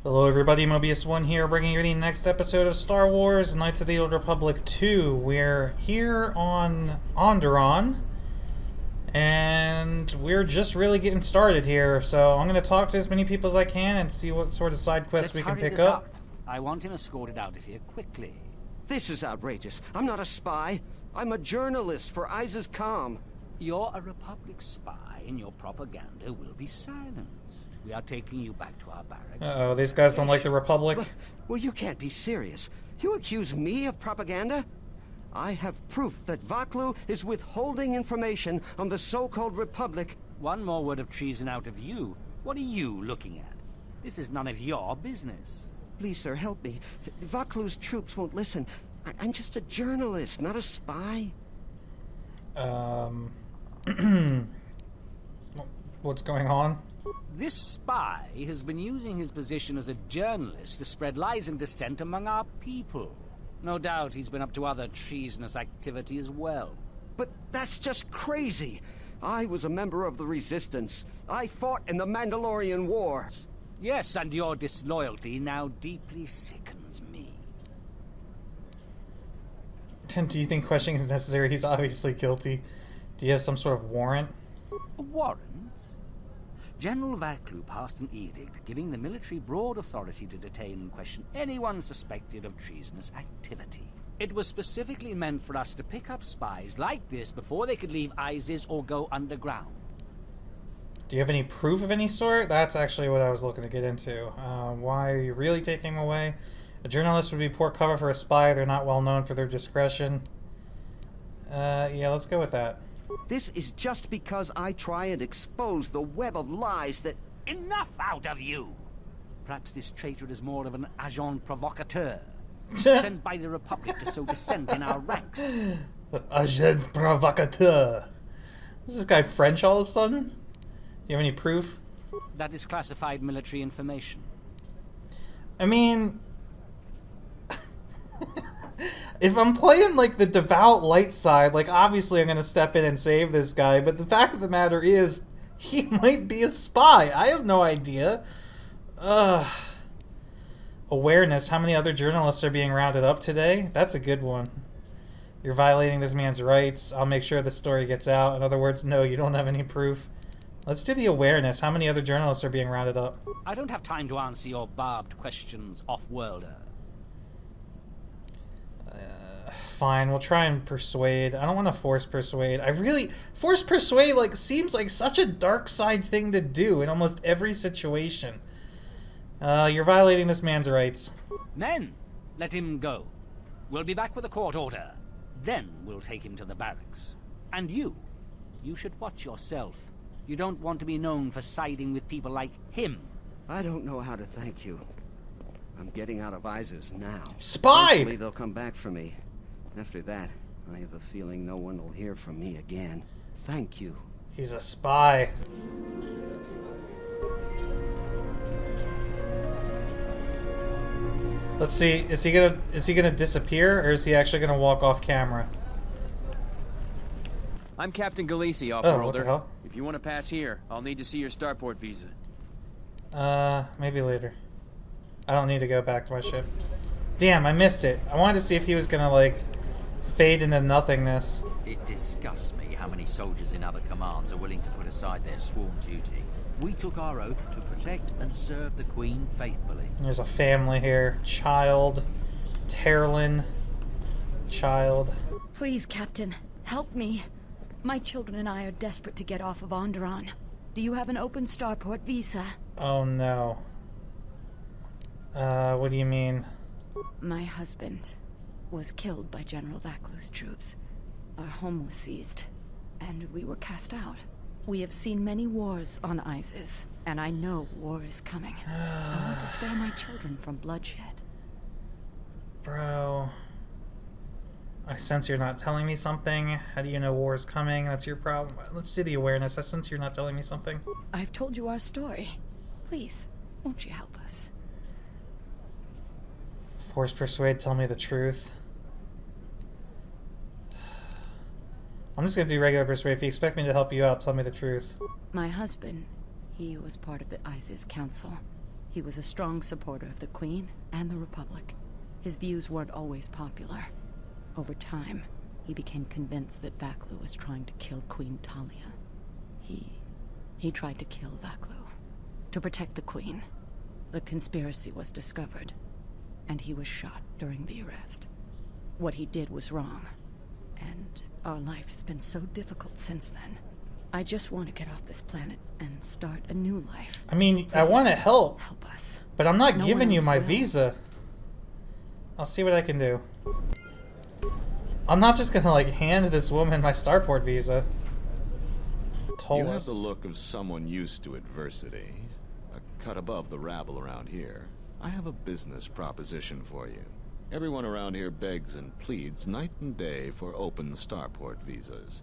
Hello everybody, Mobius1 here, bringing you the next episode of Star Wars Knights of the Old Republic 2. We're here on Onderon, and we're just really getting started here, so I'm going to talk to as many people as I can and see what sort of side quests we can pick up. I want him escorted out of here quickly. This is outrageous. I'm not a spy. I'm a journalist for ISIS Com. You're a Republic spy, and your propaganda will be silenced. We are taking you back to our barracks. Uh-oh, these guys don't like the Republic. Well, you can't be serious. You accuse me of propaganda? I have proof that Vaklu is withholding information on the so-called Republic. One more word of treason out of you. What are you looking at? This is none of your business. Please, sir, help me. Vaklu's troops won't listen. I'm just a journalist, not a spy. What's going on? This spy has been using his position as a journalist to spread lies and dissent among our people. No doubt he's been up to other treasonous activity as well. But that's just crazy. I was a member of the Resistance. I fought in the Mandalorian Wars. Yes, and your disloyalty now deeply sickens me. Do you think questioning is necessary? He's obviously guilty. Do you have some sort of warrant? A warrant? General Vaklu passed an edict giving the military broad authority to detain and question anyone suspected of treasonous activity. It was specifically meant for us to pick up spies like this before they could leave ISIS or go underground. Do you have any proof of any sort? That's actually what I was looking to get into. Why are you really taking him away? A journalist would be poor cover for a spy. They're not well known for their discretion. Yeah, let's go with that. This is just because I try and expose the web of lies that... Enough out of you! Perhaps this traitor is more of an agent provocateur, sent by the Republic to sow dissent in our ranks. Agent provocateur. Is this guy French all of a sudden? Do you have any proof? That is classified military information. I mean... if I'm playing, like, the devout light side, like, obviously I'm gonna step in and save this guy, but the fact of the matter is, he might be a spy. I have no idea. Awareness. How many other journalists are being rounded up today? That's a good one. You're violating this man's rights. I'll make sure the story gets out. In other words, no, you don't have any proof. Let's do the awareness. How many other journalists are being rounded up? I don't have time to answer your barbed questions, off-worlder. Fine, we'll try and persuade. I don't want to force persuade. Force persuade, like, seems like such a dark side thing to do in almost every situation. You're violating this man's rights. Men, let him go. We'll be back with a court order. Then we'll take him to the barracks. And you should watch yourself. You don't want to be known for siding with people like him. I don't know how to thank you. I'm getting out of ISIS now. Spy! Hopefully they'll come back for me. After that, I have a feeling no one will hear from me again. Thank you. He's a spy. Let's see. Is he gonna disappear, or is he actually gonna walk off camera? I'm Captain Galisi, Oh, what the off-worlder. hell? If you want to pass here, I'll need to see your starport visa. Maybe later. I don't need to go back to my ship. Damn, I missed it. I wanted to see if he was gonna, like, fade into nothingness. It disgusts me how many soldiers in other commands are willing to put aside their sworn duty. We took our oath to protect and serve the Queen faithfully. There's a family here. Child. Terlin. Child. Please, Captain, help me. My children and I are desperate to get off of Onderon. Do you have an open starport visa? Oh no. What do you mean? My husband was killed by General Vaklu's troops. Our home was seized, and we were cast out. We have seen many wars on ISIS, and I know war is coming. I want to spare my children from bloodshed. Bro. I sense you're not telling me something. How do you know war is coming? That's your problem. Let's do the awareness. I sense you're not telling me something. I've told you our story. Please, won't you help us? Force persuade, tell me the truth. I'm just gonna do regular persuade. If you expect me to help you out, tell me the truth. My husband, he was part of the ISIS council. He was a strong supporter of the Queen and the Republic. His views weren't always popular. Over time, he became convinced that Vaklu was trying to kill Queen Talia. He tried to kill Vaklu to protect the Queen. The conspiracy was discovered, and he was shot during the arrest. What he did was wrong, and our life has been so difficult since then. I just want to get off this planet and start a new life. I mean, Please, I want to help, us. but I'm not No giving one you else my will. visa. I'll see what I can do. I'm not just gonna, like, hand this woman my starport visa. You have the look of someone used to adversity. A cut above the rabble around here. I have a business proposition for you. Everyone around here begs and pleads night and day for open starport visas.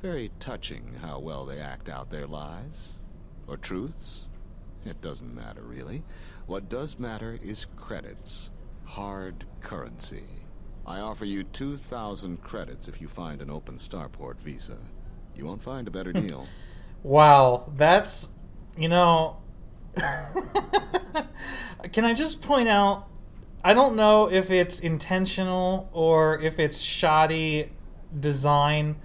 Very touching how well they act out their lies. Or truths. It doesn't matter, really. What does matter is credits. Hard currency. I offer you 2,000 credits if you find an open starport visa. You won't find a better deal. Wow, that's, you know... Can I just point out, I don't know if it's intentional or if it's shoddy design,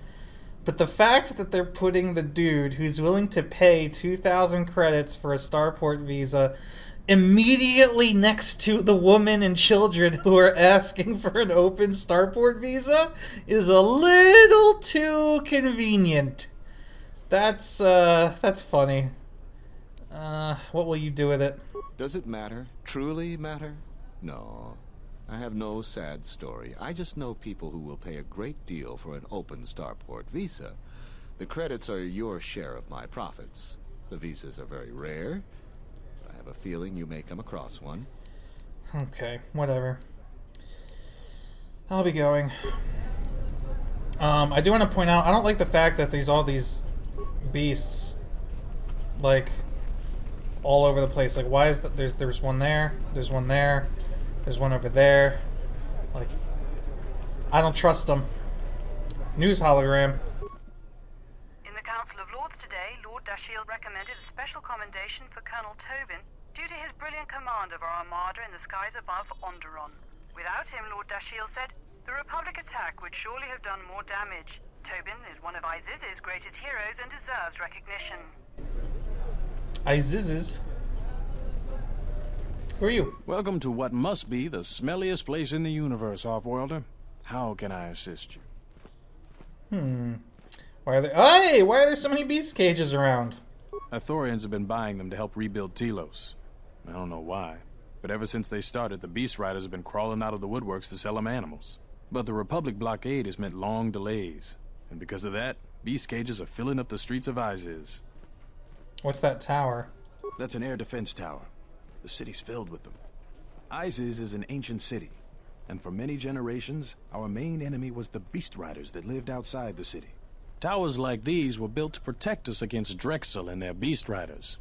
but the fact that they're putting the dude who's willing to pay 2,000 credits for a starport visa immediately next to the woman and children who are asking for an open starport visa is a little too convenient. That's funny. What will you do with it? Does it matter? Truly matter? No. I have no sad story. I just know people who will pay a great deal for an open starport visa. The credits are your share of my profits. The visas are very rare. I have a feeling you may come across one. Okay, whatever. I'll be going. I do want to point out, I don't like the fact that there's all these beasts, like, all over the place. Like, why is that? There's one there, there's one there, there's one over there. Like, I don't trust them. News hologram. In the Council of Lords today, Lord Dashiell recommended a special commendation for Colonel Tobin due to his brilliant command of our armada in the skies above Onderon. Without him, Lord Dashiell said, the Republic attack would surely have done more damage. Tobin is one of Iziz's greatest heroes and deserves recognition. Iziz's? Who are you? Welcome to what must be the smelliest place in the universe, Offworlder. How can I assist you? Why are there? Hey! Why are there so many beast cages around? Ithorians have been buying them to help rebuild Telos. I don't know why, but ever since they started, the Beast Riders have been crawling out of the woodworks to sell them animals. But the Republic blockade has meant long delays, and because of that, beast cages are filling up the streets of Iziz. What's that tower? That's an air defense tower. The city's filled with them. Iziz is an ancient city, and for many generations, our main enemy was the Beast Riders that lived outside the city. Towers like these were built to protect us against Drexel and their Beast Riders.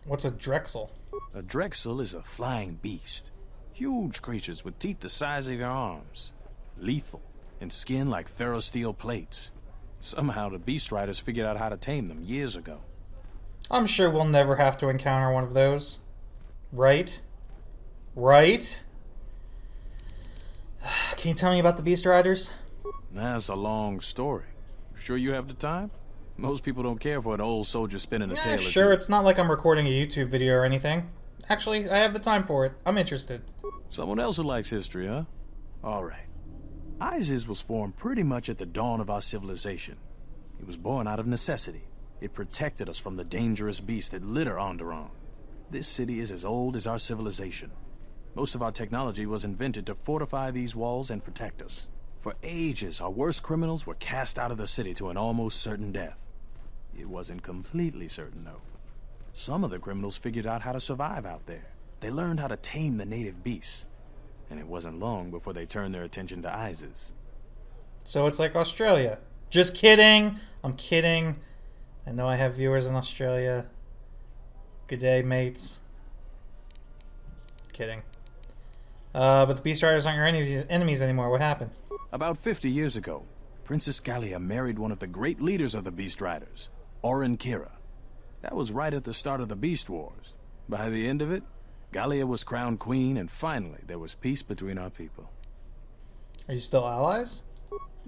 What's a Drexel? A Drexel is a flying beast. Huge creatures with teeth the size of your arms. Lethal, and skin like ferrosteel plates. Somehow the Beast Riders figured out how to tame them years ago. I'm sure we'll never have to encounter one of those. Right? Right? Can you tell me about the Beast Riders? That's a long story. Sure you have the time? Most people don't care for an old soldier spinning a tale or Sure, two. it's not like I'm recording a YouTube video or anything. Actually, I have the time for it. I'm interested. Someone else who likes history, huh? Alright. Iziz was formed pretty much at the dawn of our civilization. It was born out of necessity. It protected us from the dangerous beasts that litter Onderon. This city is as old as our civilization. Most of our technology was invented to fortify these walls and protect us. For ages, our worst criminals were cast out of the city to an almost certain death. It wasn't completely certain, though. Some of the criminals figured out how to survive out there. They learned how to tame the native beasts. And it wasn't long before they turned their attention to Iziz. So it's like Australia. Just kidding. I'm kidding. I know I have viewers in Australia. Good day, mates. Kidding. But the Beast Riders aren't your enemies anymore. What happened? About 50 years ago, Princess Gallia married one of the great leaders of the Beast Riders, Orin Kira. That was right at the start of the Beast Wars. By the end of it, Gallia was crowned queen, and finally there was peace between our people. Are you still allies?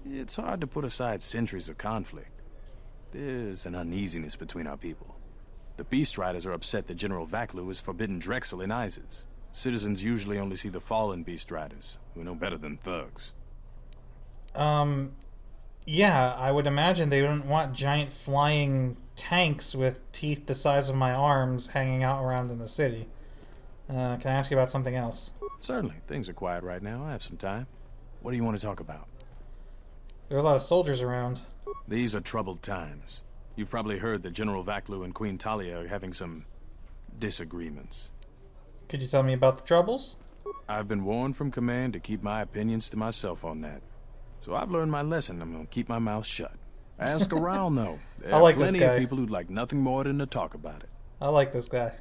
It's hard to put aside centuries of conflict. There's an uneasiness between our people. The Beast Riders are upset that General Vaklu has forbidden Drexel in Isis. Citizens usually only see the fallen Beast Riders, who know better than thugs. Yeah, I would imagine they wouldn't want giant flying tanks with teeth the size of my arms hanging out around in the city. Can I ask you about something else? Certainly. Things are quiet right now. I have some time. What do you want to talk about? There are a lot of soldiers around. These are troubled times. You've probably heard that General Vaklu and Queen Talia are having some disagreements. Could you tell me about the troubles? I've been warned from command to keep my opinions to myself on that. So I've learned my lesson. I'm going to keep my mouth shut. Ask around, though. There I like this plenty guy. of people who'd like nothing more than to talk about it. I like this guy.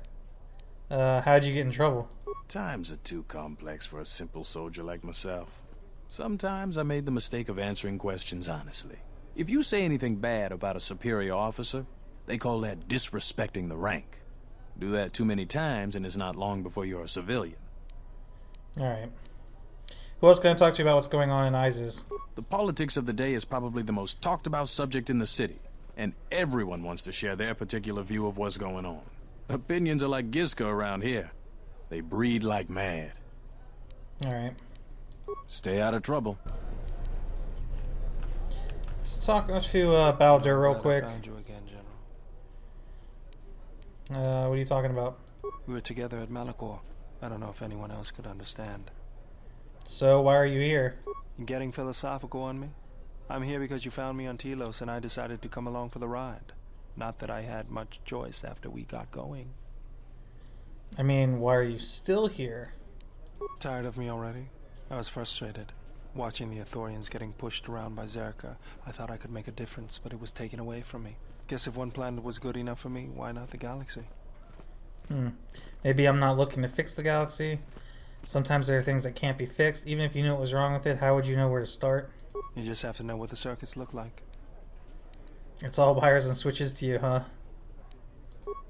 How'd you get in trouble? Times are too complex for a simple soldier like myself. Sometimes I made the mistake of answering questions honestly. If you say anything bad about a superior officer, they call that disrespecting the rank. Do that too many times and it's not long before you're a civilian. Alright. Who else can I talk to you about what's going on in Isis? The politics of the day is probably the most talked about subject in the city, and everyone wants to share their particular view of what's going on. Opinions are like Gizka around here. They breed like mad. Alright. Stay out of trouble. Let's talk to Bao-dur real quick. I found you again, General. What are you talking about? We were together at Malachor. I don't know if anyone else could understand. So, why are you here? You getting philosophical on me? I'm here because you found me on Telos and I decided to come along for the ride. Not that I had much choice after we got going. I mean, why are you still here? Tired of me already? I was frustrated. Watching the Ithorians getting pushed around by Zerka, I thought I could make a difference, but it was taken away from me. Guess if one planet was good enough for me, why not the galaxy? Maybe I'm not looking to fix the galaxy. Sometimes there are things that can't be fixed. Even if you knew what was wrong with it, how would you know where to start? You just have to know what the circuits look like. It's all wires and switches to you, huh?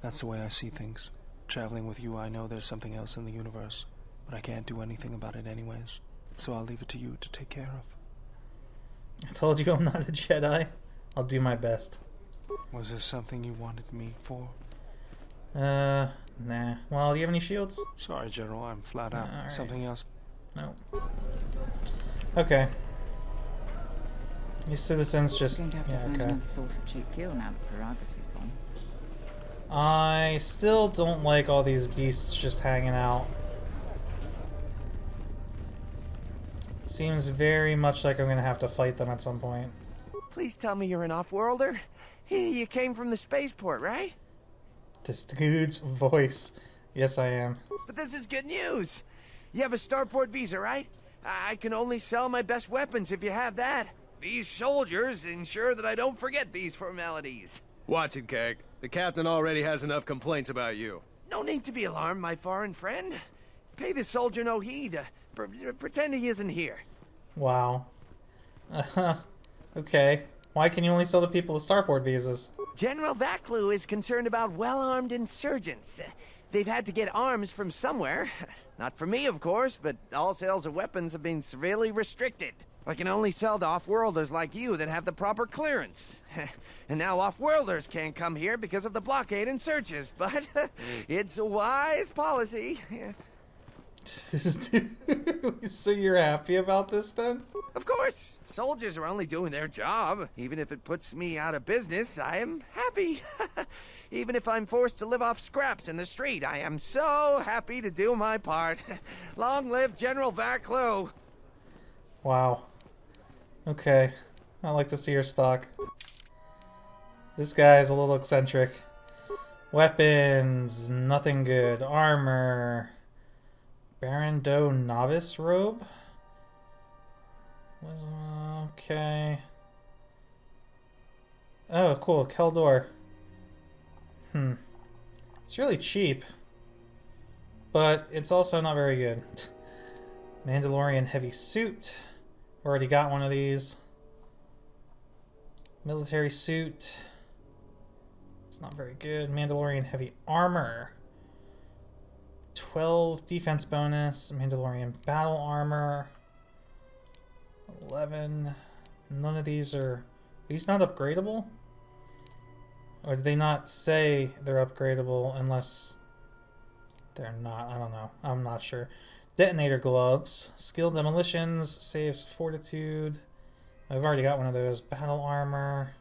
That's the way I see things. Traveling with you, I know there's something else in the universe, but I can't do anything about it anyways. So I'll leave it to you to take care of. I told you I'm not a Jedi. I'll do my best. Was there something you wanted me for? Nah. Well, do you have any shields? Sorry, General, I'm flat out. Alright. Something else? No. Okay. These citizens just... Going to have to find okay. another source of cheap fuel now that Varagus is gone. I still don't like all these beasts just hanging out. Seems very much like I'm gonna have to fight them at some point. Please tell me you're an off-worlder. You came from the spaceport, right? This dude's voice. Yes, I am. But this is good news. You have a starport visa, right? I can only sell my best weapons if you have that. These soldiers ensure that I don't forget these formalities. Watch it, Keg. The captain already has enough complaints about you. No need to be alarmed, my foreign friend. Pay the soldier no heed. Pretend he isn't here. Wow. Okay. Why can you only sell to people with starport visas? General Vaklu is concerned about well-armed insurgents. They've had to get arms from somewhere. Not from me, of course, but all sales of weapons have been severely restricted. I can only sell to off-worlders like you that have the proper clearance. And now off-worlders can't come here because of the blockade and searches, but it's a wise policy. So you're happy about this then? Of course. Soldiers are only doing their job. Even if it puts me out of business, I am happy. Even if I'm forced to live off scraps in the street, I am so happy to do my part. Long live General Vaklu. Wow. Okay. I like to see your stock. This guy's a little eccentric. Weapons, nothing good. Armor. Baron Doe Novice Robe? Okay. Oh, cool. Keldor. It's really cheap. But it's also not very good. Mandalorian Heavy Suit. Already got one of these. Military Suit. It's not very good. Mandalorian Heavy Armor. 12 defense bonus, Mandalorian battle armor, 11. None of these are these not upgradable? Or did they not say they're upgradable unless they're not? I don't know. I'm not sure. Detonator gloves, skill demolitions, saves fortitude. I've already got one of those. Battle armor.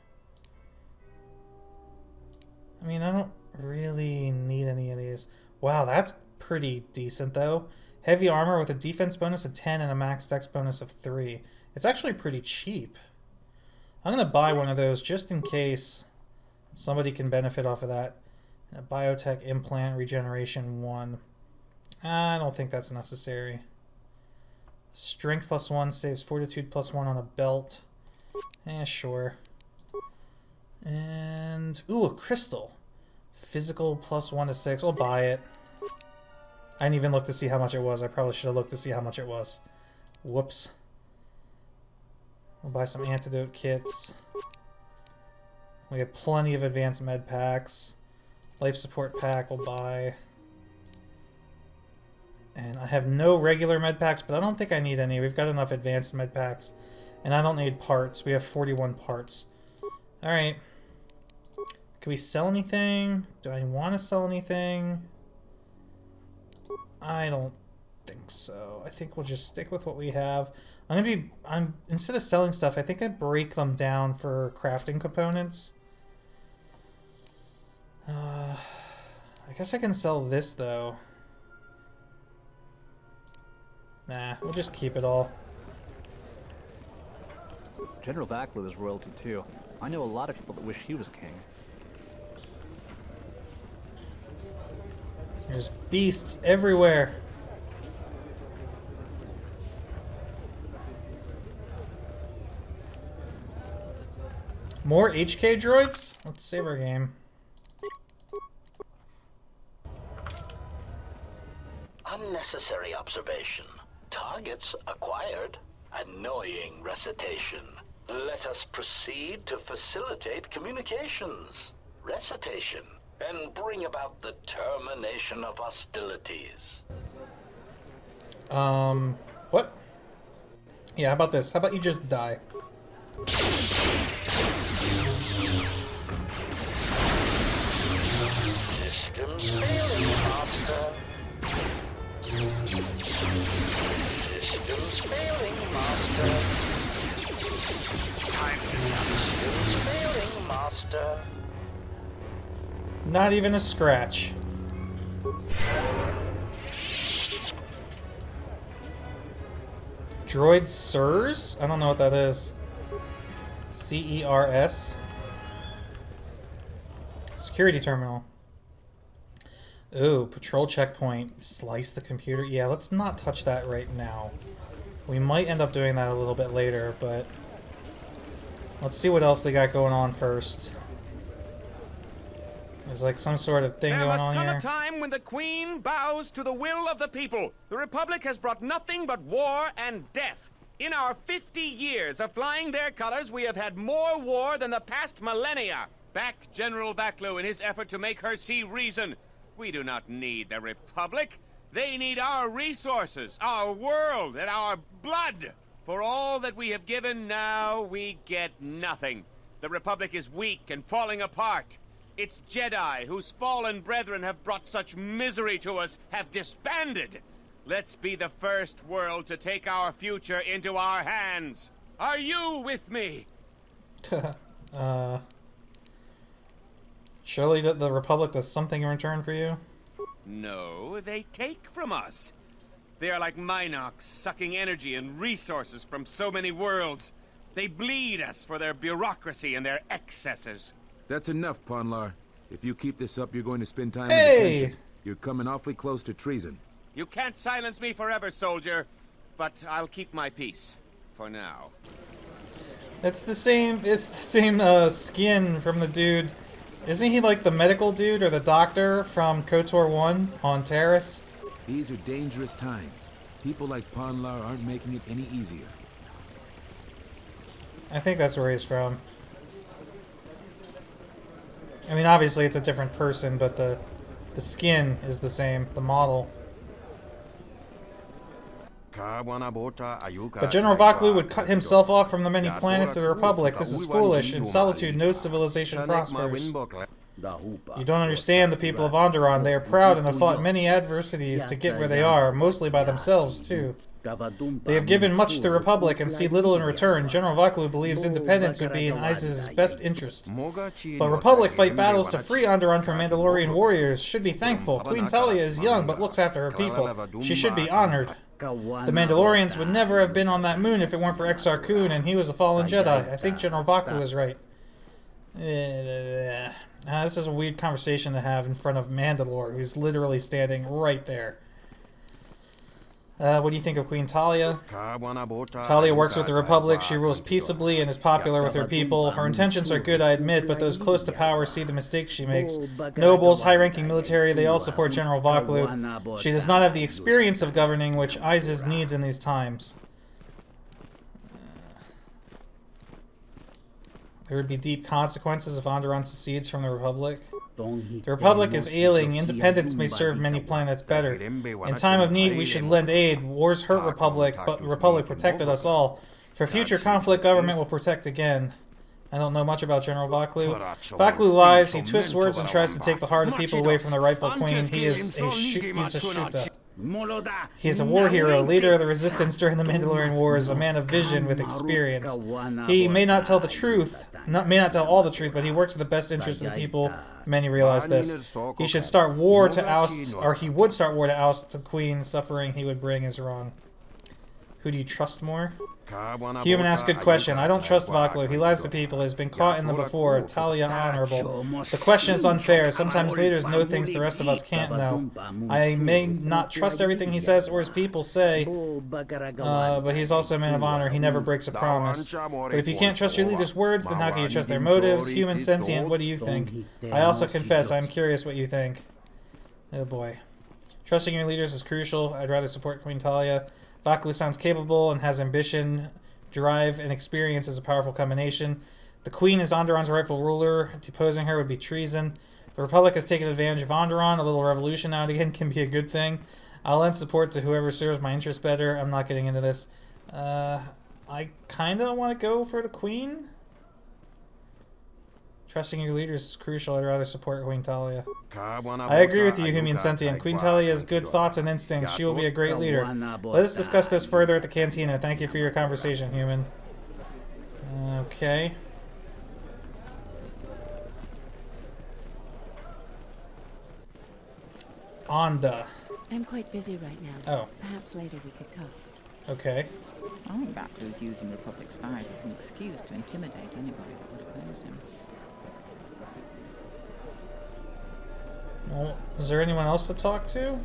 I mean, I don't really need any of these. Wow, that's pretty decent though. Heavy armor with a defense bonus of 10 and a max dex bonus of 3. It's actually pretty cheap. I'm gonna buy one of those just in case somebody can benefit off of that. A biotech implant regeneration 1. I don't think that's necessary. Strength +1 saves fortitude +1 on a belt. Sure. And ooh, a crystal. Physical +1 to 6. We'll buy it. I didn't even look to see how much it was. I probably should have looked to see how much it was. Whoops. We'll buy some antidote kits. We have plenty of advanced med packs. Life support pack we'll buy. And I have no regular med packs, but I don't think I need any. We've got enough advanced med packs. And I don't need parts. We have 41 parts. Alright. Can we sell anything? Do I want to sell anything? I don't think so. I think we'll just stick with what we have. Instead of selling stuff, I think I'd break them down for crafting components. I guess I can sell this though. Nah, we'll just keep it all. General Vaklu is royalty too. I know a lot of people that wish he was king. There's beasts everywhere. More HK droids? Let's save our game. Unnecessary observation. Targets acquired. Annoying recitation. Let us proceed to facilitate communications. Recitation. And bring about the termination of hostilities. What? Yeah, how about this? How about you just die? Systems failing, Master. Systems failing, Master. Systems failing, Master. Not even a scratch. Droid CERS? I don't know what that is. CERS? Security terminal. Ooh, patrol checkpoint. Slice the computer. Yeah, let's not touch that right now. We might end up doing that a little bit later, but let's see what else they got going on first. There's like some sort of thing going on here. There must come a time when the Queen bows to the will of the people. The Republic has brought nothing but war and death. In our 50 years of flying their colors, we have had more war than the past millennia. Back General Vaklu in his effort to make her see reason. We do not need the Republic. They need our resources, our world, and our blood. For all that we have given, now we get nothing. The Republic is weak and falling apart. Its Jedi, whose fallen brethren have brought such misery to us, have disbanded. Let's be the first world to take our future into our hands. Are you with me? Surely the Republic does something in return for you? No, they take from us. They are like Minox, sucking energy and resources from so many worlds. They bleed us for their bureaucracy and their excesses. That's enough, Ponlar. If you keep this up, you're going to spend time in detention. You're coming awfully close to treason. You can't silence me forever, soldier. But I'll keep my peace. For now. It's the same skin from the dude. Isn't he like the medical dude or the doctor from KOTOR2 on Terrace? These are dangerous times. People like Ponlar aren't making it any easier. I think that's where he's from. I mean, obviously it's a different person, but the skin is the same, the model. But General Vaklu would cut himself off from the many planets of the Republic. This is foolish. In solitude, no civilization prospers. You don't understand the people of Onderon. They are proud and have fought many adversities to get where they are, mostly by themselves, too. They have given much to the Republic and see little in return. General Vaklu believes independence would be in ISIS's best interest. But Republic fight battles to free Onderon from Mandalorian warriors. Should be thankful. Queen Talia is young, but looks after her people. She should be honored. The Mandalorians would never have been on that moon if it weren't for Exar Kun, and he was a fallen Jedi. I think General Vaklu is right. This is a weird conversation to have in front of Mandalore, who's literally standing right there. What do you think of Queen Talia? Talia works with the Republic. She rules peaceably and is popular with her people. Her intentions are good, I admit, but those close to power see the mistakes she makes. Nobles, high-ranking military, they all support General Vaklu. She does not have the experience of governing, which ISIS needs in these times. There would be deep consequences if Onderon secedes from the Republic. The Republic is ailing. Independence may serve many planets better. In time of need, we should lend aid. Wars hurt Republic, but the Republic protected us all. For future conflict, government will protect again. I don't know much about General Vaklu. Vaklu lies. He twists words and tries to take the heart of people away from their rightful queen. He's a Shuta. He is a war hero, leader of the resistance during the Mandalorian Wars, a man of vision with experience. He may not tell the truth, may not tell all the truth, but he works in the best interest of the people. Many realize this. He should start war to oust, or he would start war to oust the queen. Suffering he would bring is wrong. Who do you trust more? Human asks good question. I don't trust Vaklu. He lies to people. He has been caught in them before. Talia honorable. The question is unfair. Sometimes leaders know things the rest of us can't know. I may not trust everything he says or his people say, but he's also a man of honor. He never breaks a promise. But if you can't trust your leaders' words, then how can you trust their motives? Human sentient, what do you think? I also confess, I'm curious what you think. Oh boy. Trusting your leaders is crucial. I'd rather support Queen Talia. Vaklu sounds capable and has ambition, drive, and experience as a powerful combination. The Queen is Onderon's rightful ruler. Deposing her would be treason. The Republic has taken advantage of Onderon. A little revolution now and again can be a good thing. I'll lend support to whoever serves my interests better. I'm not getting into this. I kind of want to go for the Queen. Trusting your leaders is crucial. I'd rather support Queen Talia. I agree with you, Human Sentient. Queen Talia has good thoughts and instincts. She will be a great leader. Let us discuss this further at the cantina. Thank you for your conversation, Human. Okay. Onda. I'm quite busy right now. Oh. Perhaps later we could talk. Okay. Oh, Vaklu's using Republic spies as an excuse to intimidate anybody that would oppose him. Well, is there anyone else to talk to?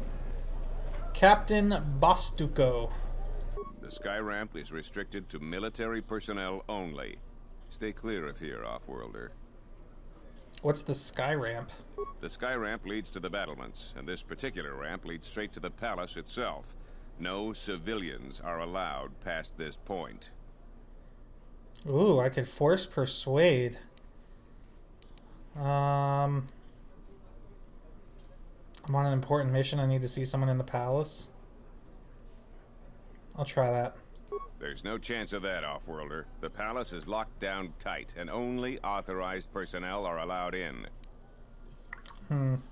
Captain Bastuco. The sky ramp is restricted to military personnel only. Stay clear of here, off-worlder. What's the sky ramp? The sky ramp leads to the battlements, and this particular ramp leads straight to the palace itself. No civilians are allowed past this point. Ooh, I could force persuade. I'm on an important mission. I need to see someone in the palace. I'll try that. There's no chance of that, off-worlder. The palace is locked down tight, and only authorized personnel are allowed in. Who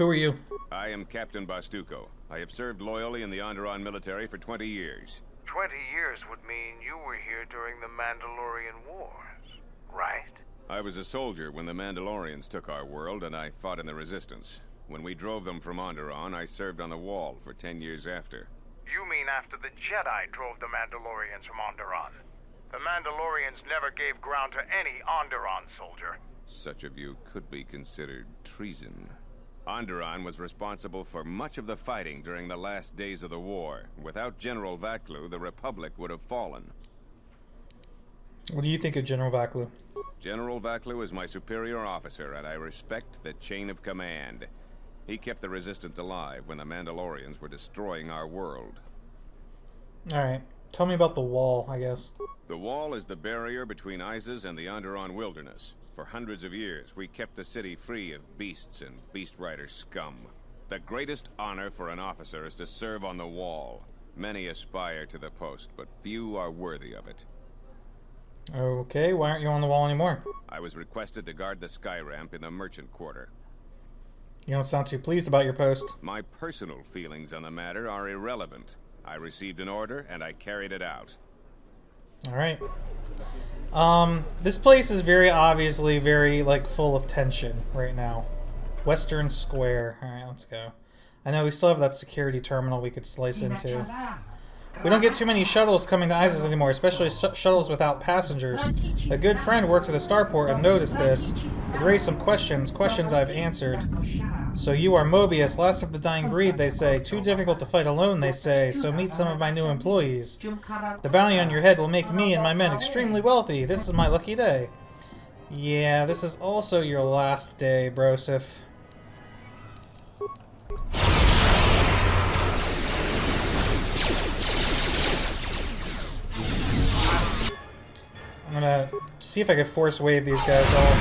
are you? I am Captain Bastuco. I have served loyally in the Onderon military for 20 years. 20 years would mean you were here during the Mandalorian Wars, right? I was a soldier when the Mandalorians took our world, and I fought in the Resistance. When we drove them from Onderon, I served on the Wall for 10 years after. You mean after the Jedi drove the Mandalorians from Onderon? The Mandalorians never gave ground to any Onderon soldier. Such of you could be considered treason. Onderon was responsible for much of the fighting during the last days of the war. Without General Vaklu, the Republic would have fallen. What do you think of General Vaklu? General Vaklu is my superior officer, and I respect the chain of command. He kept the Resistance alive when the Mandalorians were destroying our world. Alright. Tell me about the Wall, I guess. The Wall is the barrier between ISIS and the Onderon wilderness. For hundreds of years, we kept the city free of beasts and beast rider scum. The greatest honor for an officer is to serve on the wall. Many aspire to the post, but few are worthy of it. Okay, why aren't you on the wall anymore? I was requested to guard the sky ramp in the merchant quarter. You don't sound too pleased about your post. My personal feelings on the matter are irrelevant. I received an order, and I carried it out. Alright. This place is very obviously very, like, full of tension right now. Western Square. Alright, let's go. I know we still have that security terminal we could slice into. We don't get too many shuttles coming to ISIS anymore, especially shuttles without passengers. A good friend works at a starport and noticed this. It raised some questions I've answered. So you are Mobius, last of the dying breed, they say. Too difficult to fight alone, they say. So meet some of my new employees. The bounty on your head will make me and my men extremely wealthy. This is my lucky day. Yeah, this is also your last day, Broseph. I'm gonna see if I can force wave these guys all.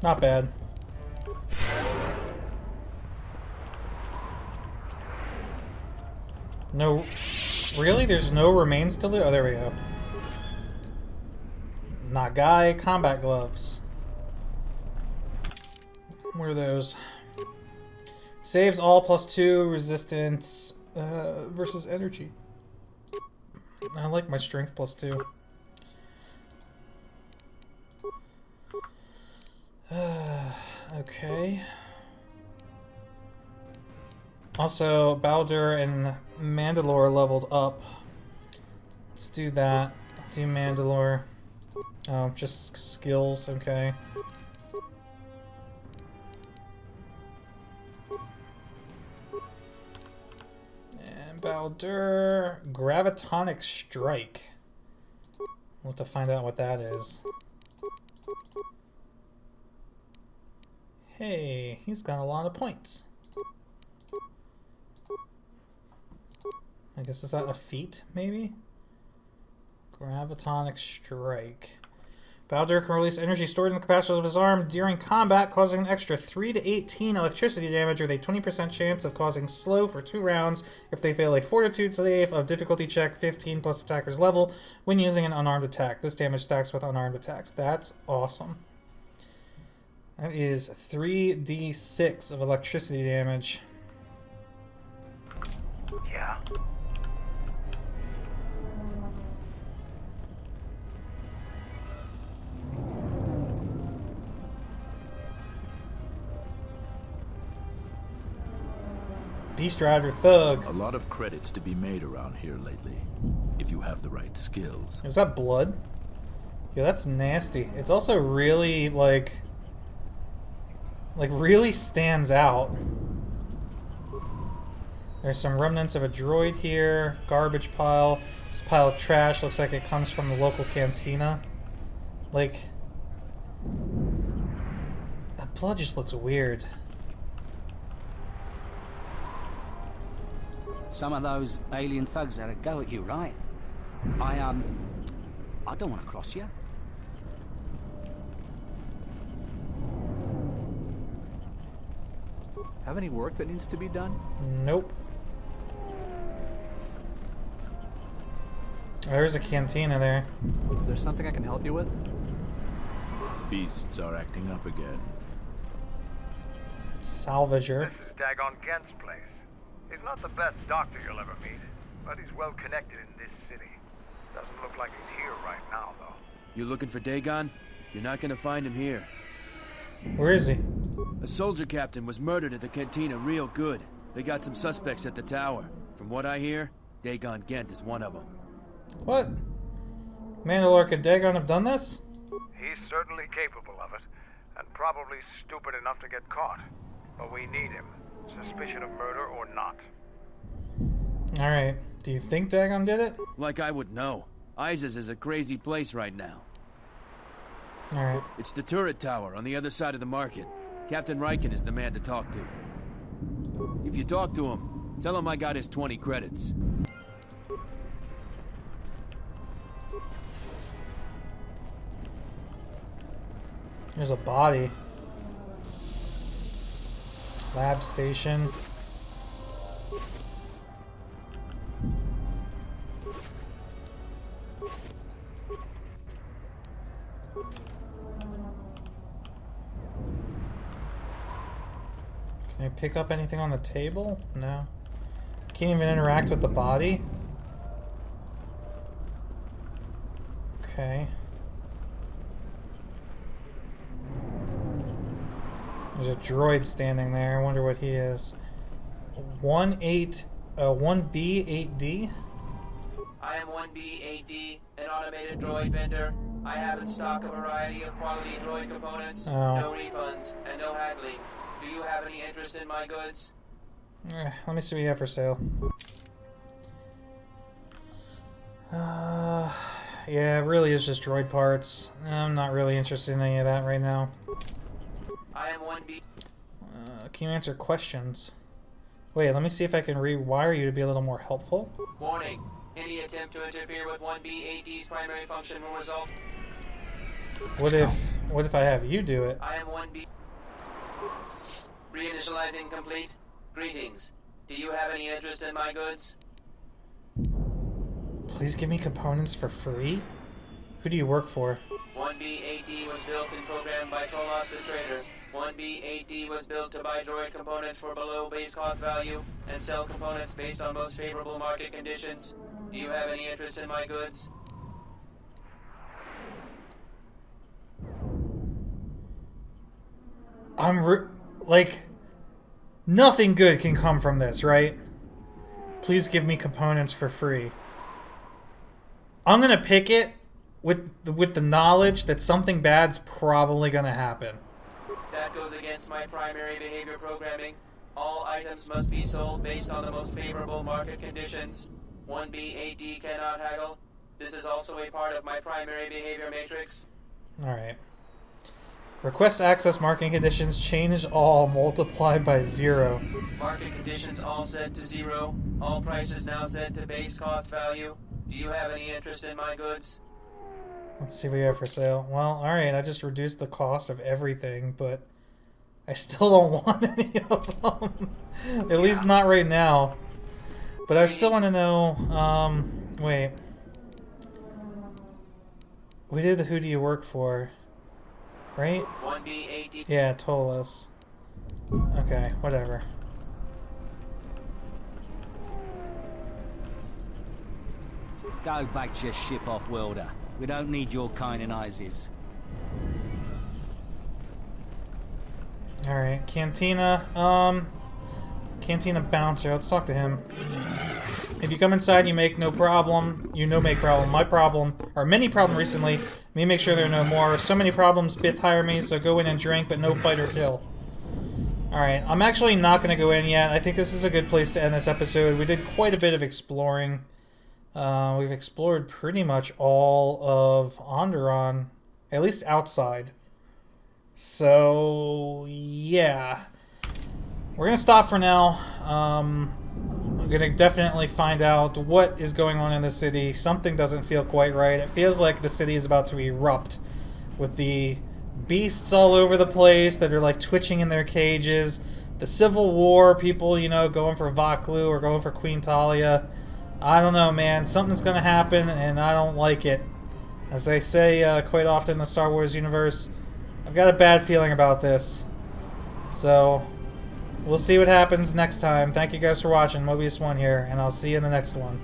Not bad. No, really? There's no remains to loot? Oh, there we go. Nagai combat gloves. What are those? Saves all +2 resistance versus energy. I like my strength +2. Okay. Also, Bao-dur and Mandalore leveled up. Let's do that. Do Mandalore. Oh, just skills, okay. And Bao-dur, Gravitonic Strike. We'll have to find out what that is. Hey, he's got a lot of points. I guess, is that a feat, maybe? Gravitonic Strike. Bao-dur can release energy stored in the capacitor of his arm during combat, causing an extra 3 to 18 electricity damage with a 20% chance of causing slow for 2 rounds if they fail a Fortitude save of difficulty check 15 plus attacker's level when using an unarmed attack. This damage stacks with unarmed attacks. That's awesome. That is 3d6 of electricity damage. Yeah. Beast Rider Thug. A lot of credits to be made around here lately, if you have the right skills. Is that blood? Yeah, that's nasty. It's also really, like really stands out. There's some remnants of a droid here. Garbage pile. This pile of trash looks like it comes from the local cantina. Like, that blood just looks weird. Some of those alien thugs had a go at you, right? I don't want to cross you. Have any work that needs to be done? Nope. There's a cantina there. There's something I can help you with? Beasts are acting up again. Salvager. This is Dagon Gent's place. He's not the best doctor you'll ever meet, but he's well connected in this city. Doesn't look like he's here right now, though. You looking for Dagon? You're not gonna find him here. Where is he? A soldier captain was murdered at the cantina real good. They got some suspects at the tower. From what I hear, Dagon Gent is one of them. What? Mandalore, could Dagon have done this? He's certainly capable of it, and probably stupid enough to get caught. But we need him, suspicion of murder or not. Alright. Do you think Dagon did it? Like I would know. ISIS is a crazy place right now. Alright. It's the turret tower on the other side of the market. Captain Riken is the man to talk to. If you talk to him, tell him I got his 20 credits. There's a body. Lab station. Can I pick up anything on the table? No. Can't even interact with the body? Okay. There's a droid standing there. I wonder what he is. 1B8D? I am 1B8D, an automated droid vendor. I have in stock a variety of quality droid components, no refunds, and no haggling. Do you have any interest in my goods? Let me see what you have for sale. Yeah, it really is just droid parts. I'm not really interested in any of that right now. I am 1B. Can you answer questions? Wait, let me see if I can rewire you to be a little more helpful. Warning. Any attempt to interfere with 1B8D's primary function will result. What if I have you do it? I am 1B. Reinitializing complete. Greetings. Do you have any interest in my goods? Please give me components for free? Who do you work for? 1B8D was built and programmed by Tolos the Trader. 1B8D was built to buy droid components for below base cost value and sell components based on most favorable market conditions. Do you have any interest in my goods? Like, nothing good can come from this, right? Please give me components for free. I'm gonna pick it with the knowledge that something bad's probably gonna happen. That goes against my primary behavior programming. All items must be sold based on the most favorable market conditions. 1B8D cannot haggle. This is also a part of my primary behavior matrix. Alright. Request access marketing conditions, change all, multiply by 0. Market conditions all set to 0. All prices now set to base cost value. Do you have any interest in my goods? Let's see what you have for sale. Well, alright, I just reduced the cost of everything, but I still don't want any of them. At least not right now. But I still want to know, wait. We did the who do you work for, right? 1B8D. Yeah, Tolos. Okay, whatever. Go back to your ship, off-worlder. We don't need your kind and eyes. Alright, Cantina, Cantina Bouncer, let's talk to him. If you come inside, you make no problem. You no make problem. My problem, or many problem recently, me make sure there are no more. So many problems bit tire me, so go in and drink, but no fight or kill. Alright, I'm actually not going to go in yet. I think this is a good place to end this episode. We did quite a bit of exploring. We've explored pretty much all of Onderon, at least outside. So, yeah. We're going to stop for now. I'm going to definitely find out what is going on in the city. Something doesn't feel quite right. It feels like the city is about to erupt with the beasts all over the place that are like twitching in their cages. The Civil War, people, you know, going for Vaklu or going for Queen Talia. I don't know, man. Something's going to happen, and I don't like it. As they say quite often in the Star Wars universe, I've got a bad feeling about this. So, we'll see what happens next time. Thank you guys for watching. Mobius1 here, and I'll see you in the next one.